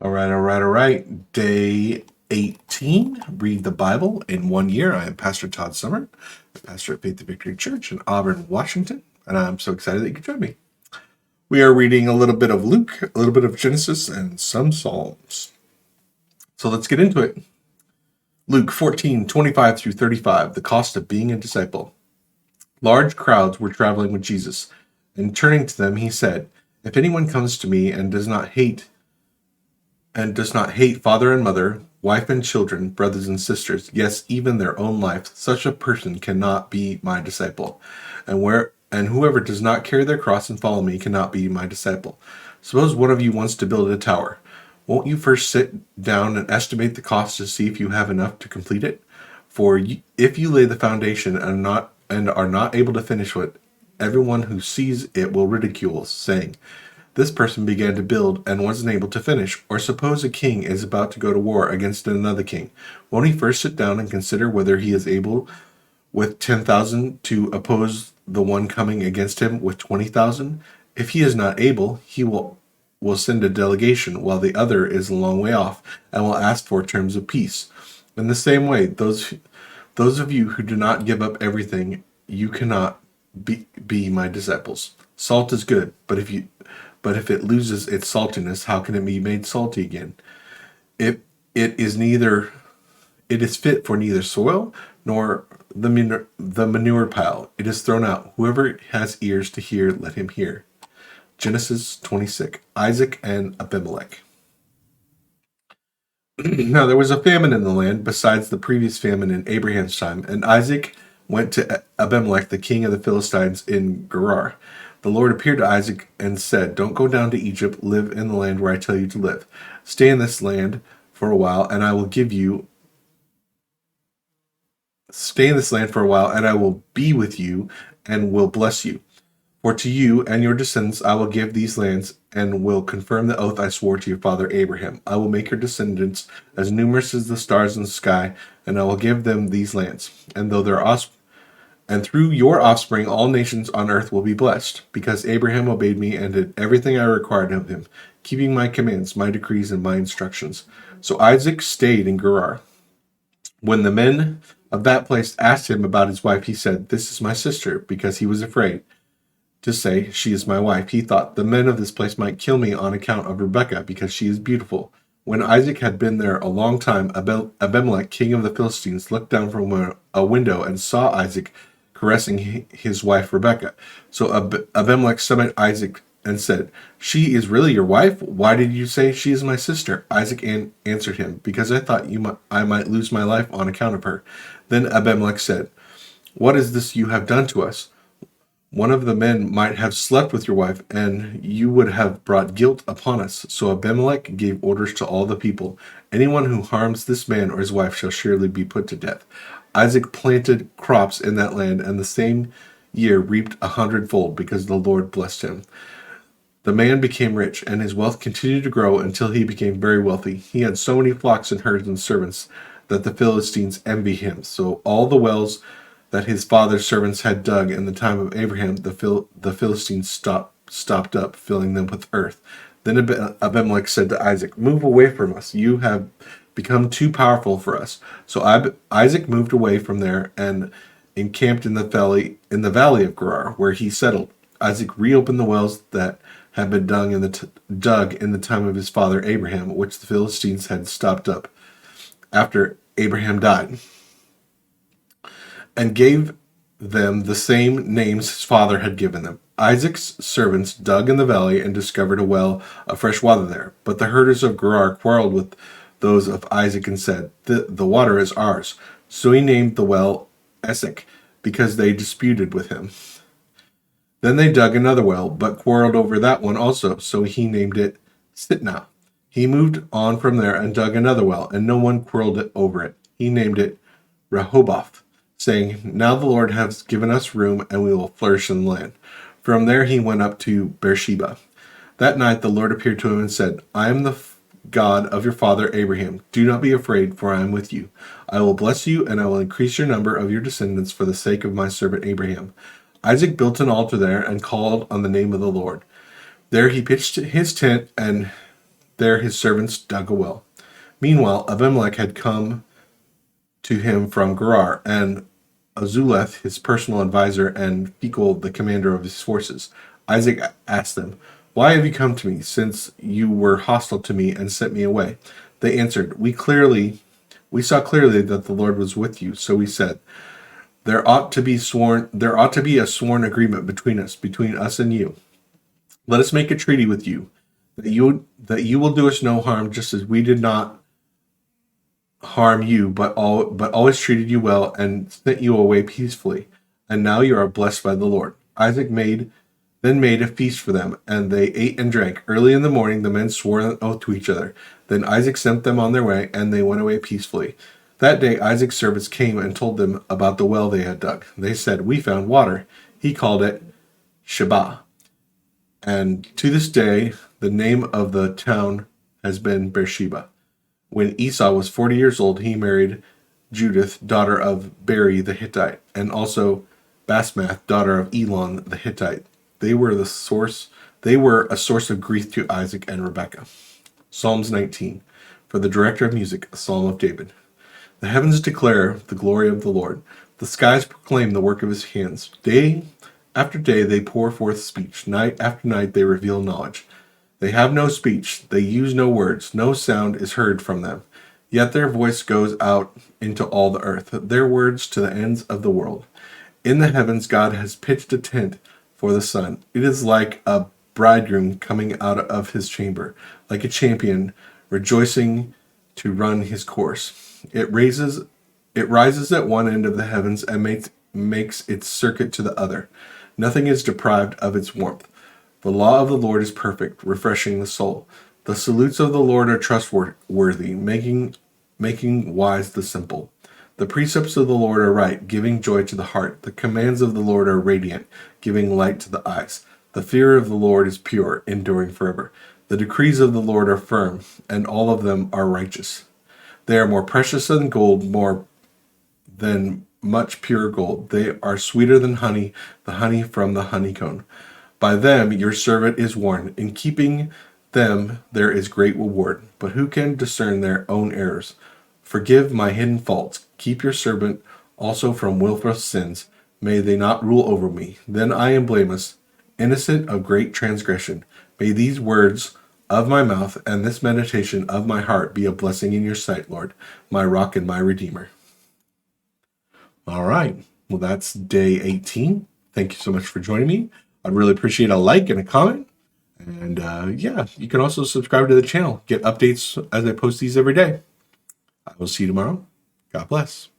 All right. Day 18. Read the Bible in 1 year. I am Pastor Todd Summer, the pastor at Faith to Victory Church in Auburn, Washington, and I'm so excited that you could join me. We are reading a little bit of Luke, a little bit of Genesis, and some Psalms. So let's get into it. Luke 14:25 through 35, the cost of being a disciple. Large crowds were traveling with Jesus, and turning to them, he said, "If anyone comes to me and does not hate father and mother, wife and children, brothers and sisters, yes, even their own life, such a person cannot be my disciple. And whoever does not carry their cross and follow me cannot be my disciple. Suppose one of you wants to build a tower. Won't you first sit down and estimate the cost to see if you have enough to complete it? If you lay the foundation and are not able to finish it, everyone who sees it will ridicule, saying, 'This person began to build and wasn't able to finish.' Or suppose a king is about to go to war against another king. Won't he first sit down and consider whether he is able with 10,000 to oppose the one coming against him with 20,000? If he is not able, he will send a delegation while the other is a long way off and will ask for terms of peace. In the same way, those of you who do not give up everything, you cannot be my disciples. Salt is good, but if it loses its saltiness, how can it be made salty again? It is fit for neither soil nor the manure pile. It is thrown out. Whoever has ears to hear, let him hear." Genesis 26. Isaac and Abimelech. Now there was a famine in the land besides the previous famine in Abraham's time, and Isaac went to Abimelech, the king of the Philistines in Gerar. The Lord appeared to Isaac and said, "Don't go down to Egypt. Live in the land where I tell you to live. Stay in this land for a while, and I will be with you and will bless you. For to you and your descendants I will give these lands, and will confirm the oath I swore to your father Abraham. I will make your descendants as numerous as the stars in the sky, and I will give them these lands. And through your offspring all nations on earth will be blessed, because Abraham obeyed me and did everything I required of him, keeping my commands, my decrees, and my instructions." So Isaac stayed in Gerar. When the men of that place asked him about his wife, he said, "This is my sister," because he was afraid to say, "She is my wife." He thought, "The men of this place might kill me on account of Rebekah, because she is beautiful." When Isaac had been there a long time, Abimelech, king of the Philistines, looked down from a window and saw Isaac caressing his wife Rebekah. So Abimelech summoned Isaac and said, "She is really your wife? Why did you say she is my sister?" Isaac answered him, "Because I thought I might lose my life on account of her." Then Abimelech said, "What is this you have done to us? One of the men might have slept with your wife, and you would have brought guilt upon us." So Abimelech gave orders to all the people, "Anyone who harms this man or his wife shall surely be put to death." Isaac planted crops in that land, and the same year reaped 100-fold, because the Lord blessed him. The man became rich, and his wealth continued to grow until he became very wealthy. He had so many flocks and herds and servants that the Philistines envied him. So all the wells that his father's servants had dug in the time of Abraham, the Philistines stopped up, filling them with earth. Then Abimelech said to Isaac, "Move away from us. You have become too powerful for us." So Isaac moved away from there and encamped in the valley of Gerar, where he settled. Isaac reopened the wells that had been dug in the time of his father Abraham, which the Philistines had stopped up after Abraham died, and gave them the same names his father had given them. Isaac's servants dug in the valley and discovered a well of fresh water there. But the herders of Gerar quarreled with those of Isaac and said, The water is ours." So he named the well Esek, because they disputed with him. Then they dug another well, but quarreled over that one also, so he named it Sitnah. He moved on from there and dug another well, and no one quarreled over it. He named it Rehoboth, saying, "Now the Lord has given us room, and we will flourish in the land." From there he went up to Beersheba. That night the Lord appeared to him and said, "I am the God of your father Abraham. Do not be afraid, for I am with you. I will bless you, and I will increase your number of your descendants for the sake of my servant Abraham." Isaac built an altar there and called on the name of the Lord. There he pitched his tent and There his servants dug a well. Meanwhile, Abimelech had come to him from Gerar, and Azuleth, his personal advisor, and Phicol, the commander of his forces. Isaac asked them, "Why have you come to me, since you were hostile to me and sent me away?" They answered, We saw clearly that the Lord was with you, so we said, There ought to be a sworn agreement between us and you. Let us make a treaty with you, that you will do us no harm, just as we did not harm you, but always treated you well and sent you away peacefully. And now you are blessed by the Lord. Isaac then made a feast for them, and they ate and drank. Early in the morning, the men swore an oath to each other. Then Isaac sent them on their way, and they went away peacefully. That day, Isaac's servants came and told them about the well they had dug. They said, "We found water." He called it Sheba. And to this day, the name of the town has been Beersheba. When Esau was 40 years old, he married Judith, daughter of Beri the Hittite, and also Basmath, daughter of Elon the Hittite. They were a source of grief to Isaac and Rebekah. Psalms 19. For the director of music, a psalm of David. The heavens declare the glory of the Lord. The skies proclaim the work of his hands. Day after day they pour forth speech. Night after night they reveal knowledge. They have no speech. They use no words. No sound is heard from them. Yet their voice goes out into all the earth, their words to the ends of the world. In the heavens God has pitched a tent for the sun. It is like a bridegroom coming out of his chamber, like a champion rejoicing to run his course. It rises at one end of the heavens and makes its circuit to the other. Nothing is deprived of its warmth. The law of the Lord is perfect, refreshing the soul. The salutes of the Lord are trustworthy, making wise the simple. The precepts of the Lord are right, giving joy to the heart. The commands of the Lord are radiant, giving light to the eyes. The fear of the Lord is pure, enduring forever. The decrees of the Lord are firm, and all of them are righteous. They are more precious than gold, more than much pure gold. They are sweeter than honey, the honey from the honeycomb. By them your servant is warned. In keeping them there is great reward. But who can discern their own errors? Forgive my hidden faults. Keep your servant also from willful sins. May they not rule over me. Then I am blameless, innocent of great transgression. May these words of my mouth and this meditation of my heart be a blessing in your sight, Lord, my rock and my redeemer. All right. Well, that's day 18. Thank you so much for joining me. I'd really appreciate a like and a comment. And yeah, you can also subscribe to the channel. Get updates as I post these every day. I will see you tomorrow. God bless.